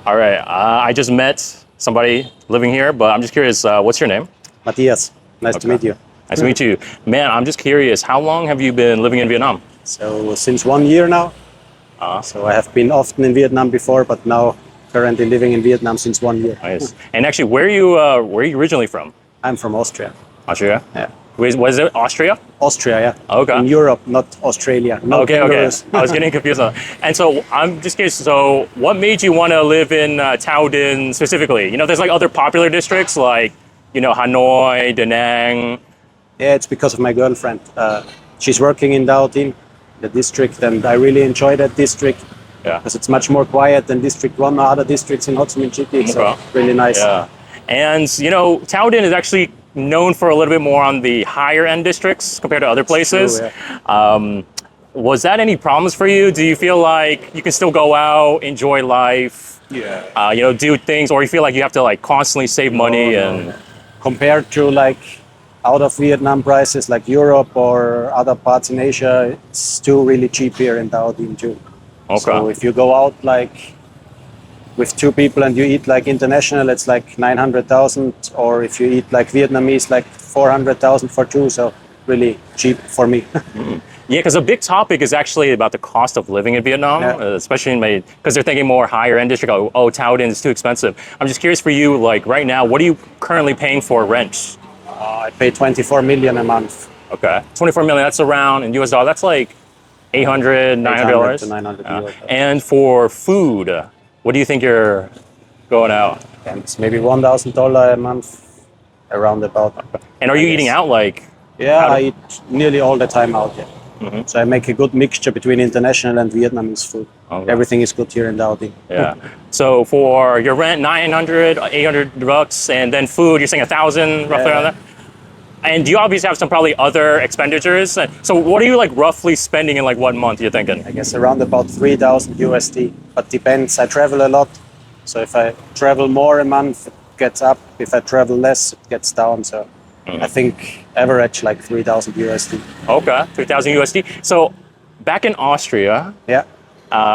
All right. I just met somebody living here, but I'm just curious. What's your name? Matthias, nice to meet you. Nice to meet you, man. I'm just curious. How long have you been living in Vietnam? So since 1 year now. So I have been often in Vietnam before, but now currently living in Vietnam since 1 year. Nice. And actually, where are you originally from? I'm from Austria. Austria. Yeah. Was it Austria? Austria, yeah. Okay. In Europe, not Australia. No Okay. kangaroos. I was getting confused. And so I'm just curious. So what made you want to live in Thao Dinh specifically? You know, there's like other popular districts like, you know, Hanoi, Da Nang. Yeah, it's because of my girlfriend. She's working in Dao Dinh, the district, and I really enjoy that district. Yeah. Because it's much more quiet than District 1 or other districts in Ho Chi Minh City. So really nice. Yeah. And, you know, Thao Dinh is actually known for a little bit more on the higher end districts compared to other places. True, yeah. Was that any problems for you? Do you feel like you can still go out, enjoy life, you know, do things, or you feel like you have to like constantly save money? No. Compared to like out of Vietnam prices like Europe or other parts in Asia, it's still really cheap here in Dao Dinh too. Okay. So if you go out like with two people and you eat like international, it's like 900,000, or if you eat like Vietnamese, like 400,000 for two. So really cheap for me. Yeah, because a big topic is actually about the cost of living in Vietnam, especially because they're thinking more higher end district. Oh, Thao Dinh is too expensive. I'm just curious for you, like right now, what are you currently paying for rent? I pay 24 million a month. Okay, 24 million. That's around in US dollars. That's like $800, $900 to 900 euros. And for food, what do you think you're going out? And it's maybe $1,000 a month, around about. And are you eating out like? Yeah, I eat nearly all the time out. Yeah. So I make a good mixture between international and Vietnamese food. Okay. Everything is good here in Dao Dinh. Yeah. So for your rent, 900, 800 bucks, and then food, you're saying 1,000 roughly around that. And you obviously have some probably other expenditures. So what are you like roughly spending in like 1 month, you're thinking? I guess around about 3,000 USD, but depends. I travel a lot. So if I travel more a month, it gets up. If I travel less, it gets down. So I think average like 3,000 USD. Okay, 3,000 USD. So back in Austria,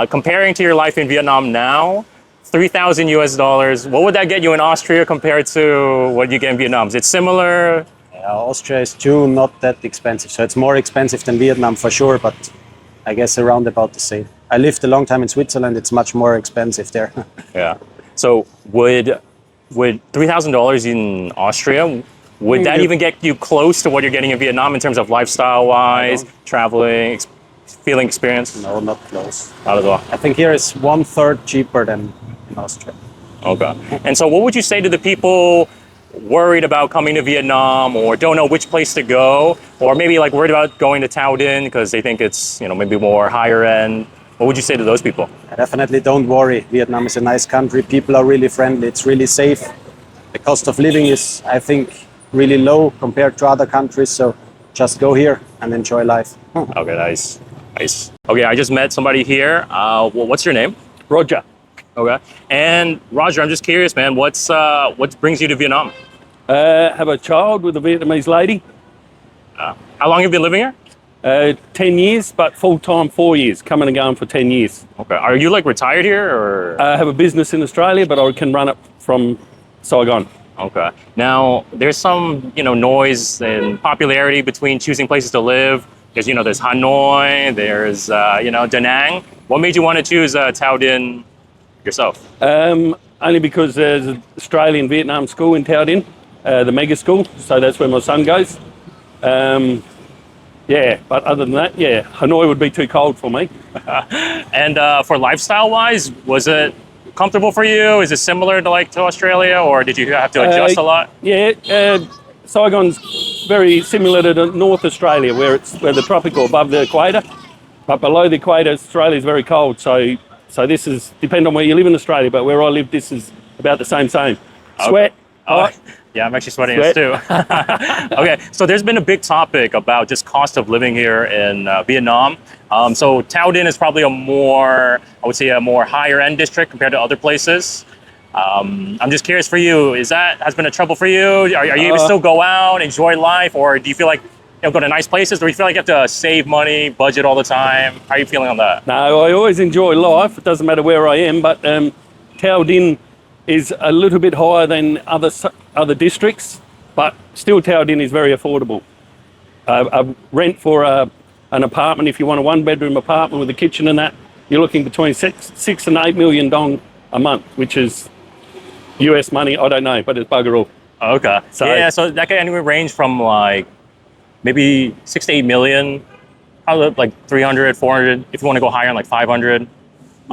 comparing to your life in Vietnam now, 3,000 US dollars, what would that get you in Austria compared to what you get in Vietnam? Is it similar? Austria is too not that expensive. So it's more expensive than Vietnam for sure, but I guess around about the same. I lived a long time in Switzerland. It's much more expensive there. Yeah. So would $3,000 in Austria, would that even get you close to what you're getting in Vietnam in terms of lifestyle-wise, traveling, feeling experience? No, not close. Not at all. I think here is 1/3 cheaper than in Austria. Okay. And so what would you say to the people worried about coming to Vietnam or don't know which place to go, or maybe like worried about going to Thao Dinh because they think it's, you know, maybe more higher end? What would you say to those people? Definitely don't worry. Vietnam is a nice country. People are really friendly. It's really safe. The cost of living is, I think, really low compared to other countries. So just go here and enjoy life. Okay, nice. Okay, I just met somebody here. What's your name? Roger. Okay. And Roger, I'm just curious, man, what brings you to Vietnam? Have a child with a Vietnamese lady. How long have you been living here? 10 years, but full-time 4 years, coming and going for 10 years. Okay. Are you like retired here or? I have a business in Australia, but I can run it from Saigon. Okay. Now, there's some, you know, noise and popularity between choosing places to live. Because, you know, there's Hanoi, there's, you know, Da Nang. What made you want to choose Thao Dinh yourself? Only because there's an Australian Vietnam school in Thao Dinh, the mega school, so that's where my son goes. Yeah, but other than that, yeah, Hanoi would be too cold for me. And for lifestyle-wise, was it comfortable for you? Is it similar to Australia, or did you have to adjust a lot? Yeah, Saigon's very similar to North Australia, where the tropical above the equator, but below the equator, Australia is very cold. So this is depend on where you live in Australia, but where I live, this is about the same. Sweat. Yeah, I'm actually sweating this too. Okay, so there's been a big topic about just cost of living here in Vietnam. So Thao Dinh is probably I would say a more higher end district compared to other places. I'm just curious for you, has been a trouble for you? Are you able to still go out, enjoy life, or do you feel like go to nice places, or do you feel like you have to save money, budget all the time? How are you feeling on that? No, I always enjoy life. It doesn't matter where I am, but Tao Din is a little bit higher than other districts, but still Tao Din is very affordable. A rent for an apartment, if you want a 1-bedroom apartment with a kitchen and that, you're looking between six and 8 million dong a month, which is US money. I don't know, but it's bugger all. Okay. So that can anywhere range from like maybe 6 to 8 million, probably like 300, 400. If you want to go higher, like 500.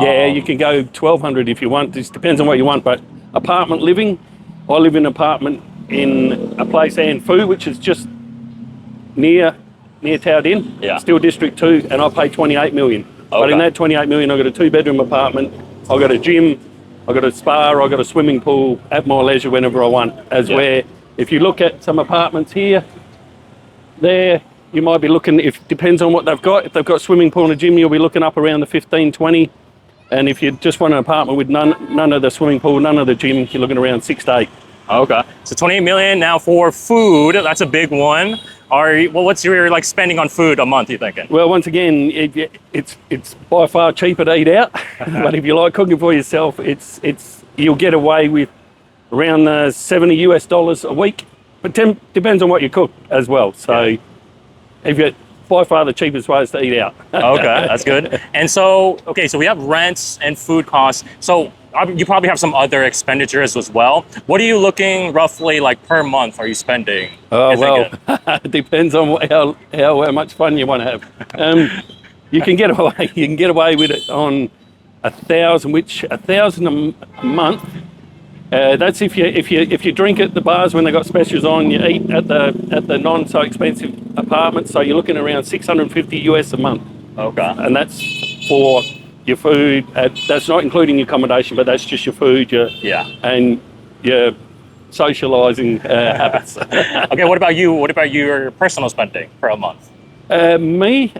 Yeah, you can go 1,200 if you want. It depends on what you want. But apartment living, I live in an apartment in a place, Anfu, which is just near Tao Din, still District 2, and I pay 28 million. Okay. But in that 28 million, I've got a 2-bedroom apartment, I've got a gym, I've got a spa, I've got a swimming pool at my leisure whenever I want. Where if you look at some apartments here, there, you might be looking, depends on what they've got. If they've got a swimming pool and a gym, you'll be looking up around the 15, 20. And if you just want an apartment with none of the swimming pool, none of the gym, you're looking around 6 to 8. Okay. So 28 million. Now for food, that's a big one. What's your like spending on food a month, you thinking? Well, once again, it's by far cheaper to eat out. But if you like cooking for yourself, you'll get away with around $70 a week. But depends on what you cook as well. So if you by far the cheapest way is to eat out. Okay, that's good. And so we have rents and food costs. So you probably have some other expenditures as well. What are you looking roughly like per month are you spending? Oh, well, it depends on how much fun you want to have. You can get away with it on 1,000, which 1,000 a month. That's if you drink at the bars when they got specials on, you eat at the non so expensive apartments, so you're looking around 650 US a month. Okay. And that's for your food. That's not including your accommodation, but that's just your food, and your socialising habits. Okay. What about you? What about your personal spending per a month? Me.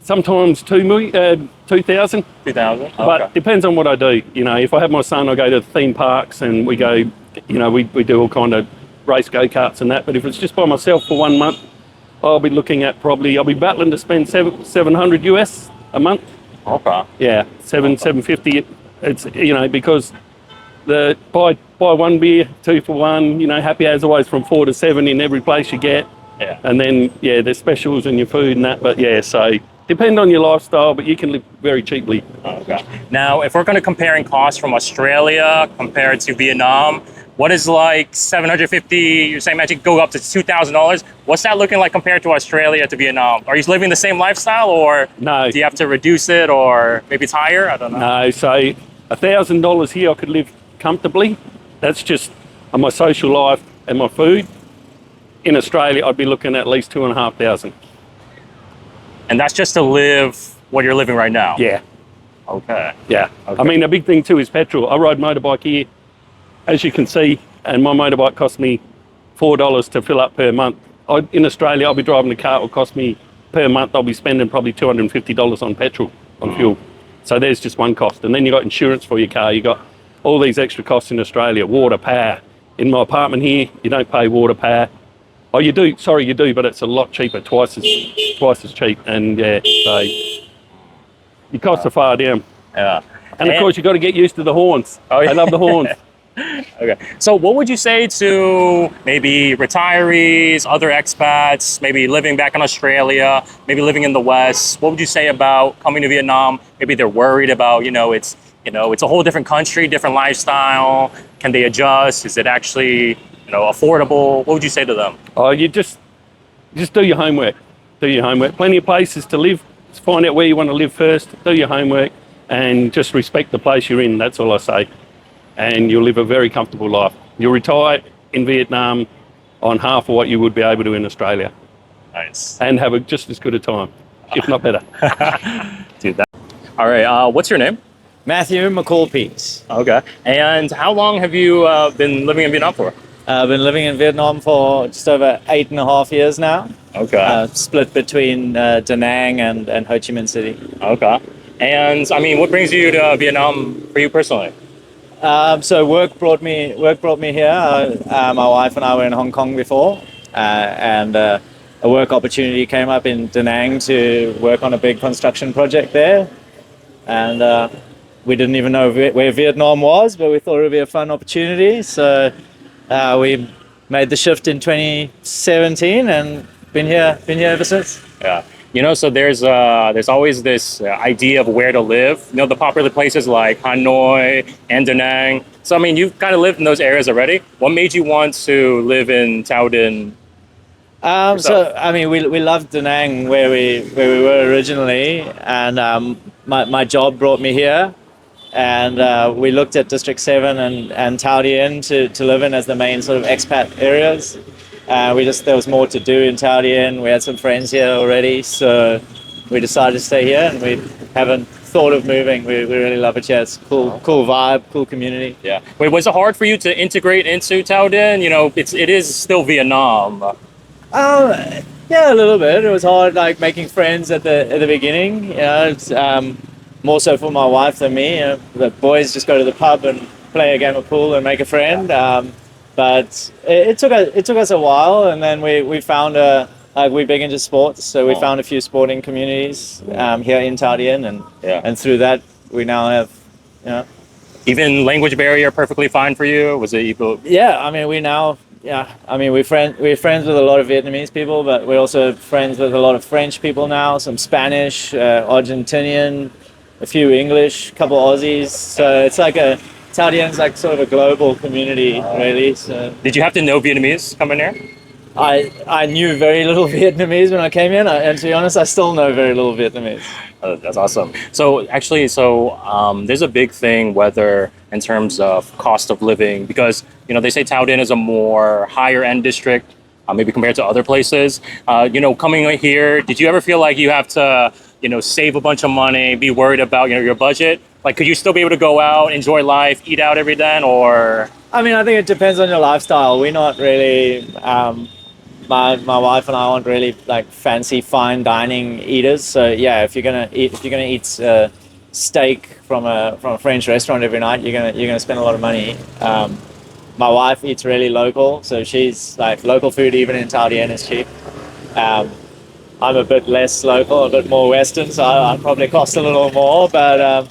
Sometimes 2,000. 2,000. Okay. But depends on what I do. You know, if I have my son, I go to theme parks and we go. You know, we do all kind of race go-karts and that. But if it's just by myself for 1 month, I'll be looking at I'll be battling to spend 700 US a month. Okay. Yeah, 750. It's because buy one beer, 2 for 1. You know, happy as always from 4 to 7 in every place you get. Yeah. And then there's specials in your food and that. But so. Depend on your lifestyle, but you can live very cheaply. Okay. Now, if we're going to compare costs from Australia compared to Vietnam, what is like 750? You're saying magic go up to $2,000. What's that looking like compared to Australia to Vietnam? Are you living the same lifestyle, or no? Do you have to reduce it, or maybe it's higher? I don't know. No, so $1,000 here, I could live comfortably. That's just on my social life and my food. In Australia, I'd be looking at least 2,500. And that's just to live what you're living right now? Yeah. Okay. Yeah. Okay. I mean, a big thing too is petrol. I ride motorbike here, as you can see, and my motorbike costs me $4 to fill up per month. In Australia, I'll be driving a car. It will cost me per month. I'll be spending probably $250 on petrol, on fuel. So there's just one cost. And then you got insurance for your car. You got all these extra costs in Australia, water, power. In my apartment here, you don't pay water, power. Oh, you do. Sorry, you do, but it's a lot cheaper, twice as cheap. And so your costs are far down. Yeah. And of course, you've got to get used to the horns. Oh, yeah. I love the horns. Okay. So what would you say to maybe retirees, other expats, maybe living back in Australia, maybe living in the West? What would you say about coming to Vietnam? Maybe they're worried about, it's a whole different country, different lifestyle. Can they adjust? Is it actually affordable? What would you say to them? Oh, you just do your homework. Do your homework. Plenty of places to live. Just find out where you want to live first. Do your homework and just respect the place you're in. That's all I say. And you'll live a very comfortable life. You'll retire in Vietnam on half of what you would be able to in Australia. Nice. And have just as good a time, if not better. Dude, all right. What's your name? Matthew McCall-Peets. Okay. And how long have you been living in Vietnam for? I've been living in Vietnam for just over 8.5 years now. Okay. Split between Da Nang and Ho Chi Minh City. Okay. And I mean, what brings you to Vietnam for you personally? So work brought me here. My wife and I were in Hong Kong before, and a work opportunity came up in Da Nang to work on a big construction project there. And we didn't even know where Vietnam was, but we thought it would be a fun opportunity. So we made the shift in 2017 and been here ever since. Yeah. So there's always this idea of where to live. The popular places like Hanoi and Da Nang. So I mean, you've kind of lived in those areas already. What made you want to live in Thao Dinh? So I mean, we loved Da Nang where we were originally, and my job brought me here, and we looked at District 7 and Thao Dinh to live in as the main sort of expat areas. There was more to do in Thao Dinh. We had some friends here already, so we decided to stay here, and we haven't thought of moving. We really love it here. It's cool vibe, cool community. Yeah. Wait, was it hard for you to integrate into Thao Dinh? It is still Vietnam. Yeah, a little bit. It was hard, like making friends at the beginning. It's more so for my wife than me. The boys just go to the pub and play a game of pool and make a friend. But it took us a while, and then we found we're big into sports, so we found a few sporting communities here in Thao Dinh, and through that we now have, Even language barrier perfectly fine for you? Was it equal? Yeah, I mean we're friends with a lot of Vietnamese people, but we're also friends with a lot of French people now, some Spanish, Argentinian, a few English, a couple Aussies. So it's like Thao Dinh's like sort of a global community, really. So Did you have to know Vietnamese coming here? I knew very little Vietnamese when I came in, and to be honest, I still know very little Vietnamese. That's awesome. So actually, there's a big thing whether in terms of cost of living, because they say Thao Dinh is a more higher end district, maybe compared to other places. Coming here, did you ever feel like you have to save a bunch of money, be worried about your budget? Like, could you still be able to go out, enjoy life, eat out every day, or? I mean, I think it depends on your lifestyle. We're not really. My wife and I aren't really like fancy fine dining eaters. So yeah, if you're gonna eat steak from a French restaurant every night, you're gonna spend a lot of money. My wife eats really local, so she's like local food even in Thao Dinh is cheap. I'm a bit less local, a bit more Western, so I probably cost a little more. But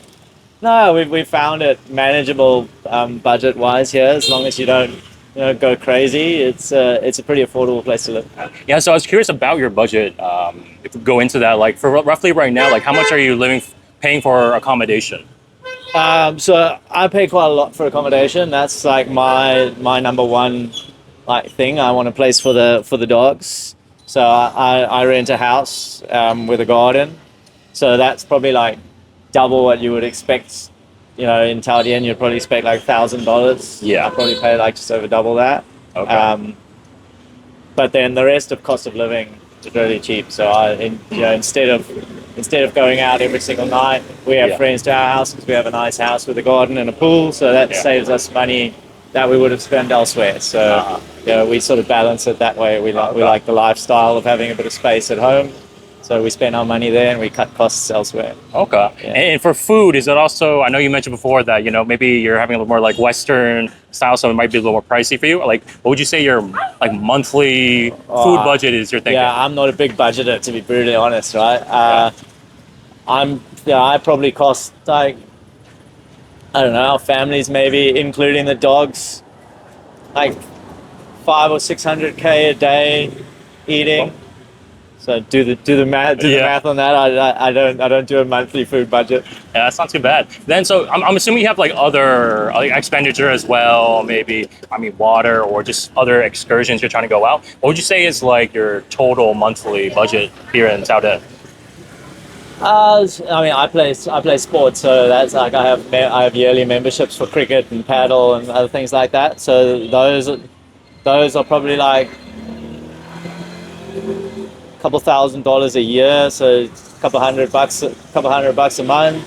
no, we found it manageable budget wise here, as long as you don't go crazy. It's a pretty affordable place to live. Yeah, so I was curious about your budget. If we go into that, like for roughly right now, like how much are you paying for accommodation? So I pay quite a lot for accommodation. That's like my number one thing. I want a place for the dogs. So I rent a house with a garden. So that's probably like double what you would expect. In Thao Dinh, you'd probably expect like $1,000. Yeah. I'd probably pay like just over double that. Okay. But then the rest of cost of living is really cheap. So instead of going out every single night, we have friends to our house because we have a nice house with a garden and a pool. So that saves us money that we would have spent elsewhere. So we sort of balance it that way. We like the lifestyle of having a bit of space at home. So we spend our money there and we cut costs elsewhere. Okay. Yeah. And for food, is it also, I know you mentioned before that, maybe you're having a little more like Western style, so it might be a little more pricey for you. Like, what would you say your like monthly food budget is you're thinking? Yeah, I'm not a big budgeter, to be brutally honest, right? I probably cost like, I don't know, our families maybe, including the dogs, like 500 or 600K a day eating. So do the math on that. I don't do a monthly food budget. Yeah, that's not too bad. Then, so I'm assuming you have like other expenditure as well. Maybe water or just other excursions you're trying to go out. What would you say is like your total monthly budget here in Thao Dinh? I play sports, so that's like I have yearly memberships for cricket and paddle and other things like that. So those are probably like couple $1,000 a year, so a couple hundred bucks a month,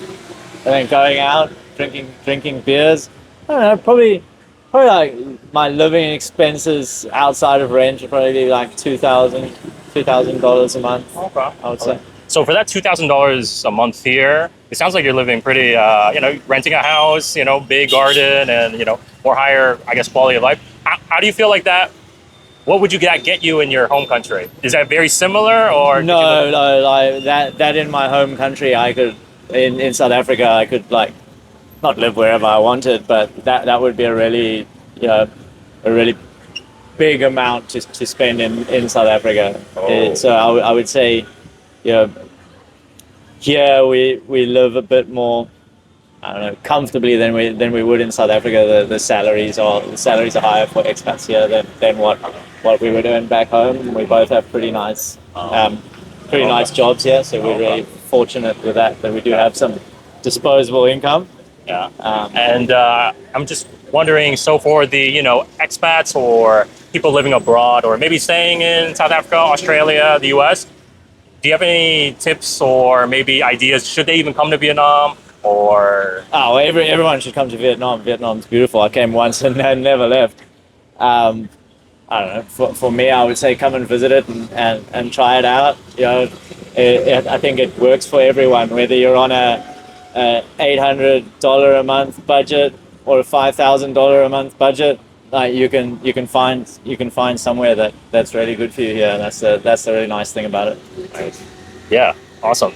and then going out drinking beers. I don't know, probably like my living expenses outside of rent would probably be like $2,000 a month. Okay. I would say. So for that $2,000 a month here, it sounds like you're living pretty, renting a house, big garden, and more higher, I guess, quality of life. How do you feel like that? What would you get you in your home country? Is that very similar, or no? Like that in my home country, I could in South Africa, I could like not live wherever I wanted, but that would be a really, you know, a really big amount to spend in South Africa. So I would say, you know, here we live a bit more, I don't know, comfortably than we would in South Africa. The salaries are higher for expats here than what we would earn back home. We both have pretty nice jobs here, so we're really fortunate with that we do have some disposable income. Yeah. And I'm just wondering, so for the, you know, expats or people living abroad or maybe staying in South Africa, Australia, the US, do you have any tips or maybe ideas? Should they even come to Vietnam or? Oh, everyone should come to Vietnam. Vietnam's beautiful. I came once and never left. I don't know. For me, I would say come and visit it and try it out. You know, I think it works for everyone, whether you're on a $800 a month budget or a $5,000 a month budget. You can find somewhere that's really good for you here. And that's the really nice thing about it. Yeah, awesome.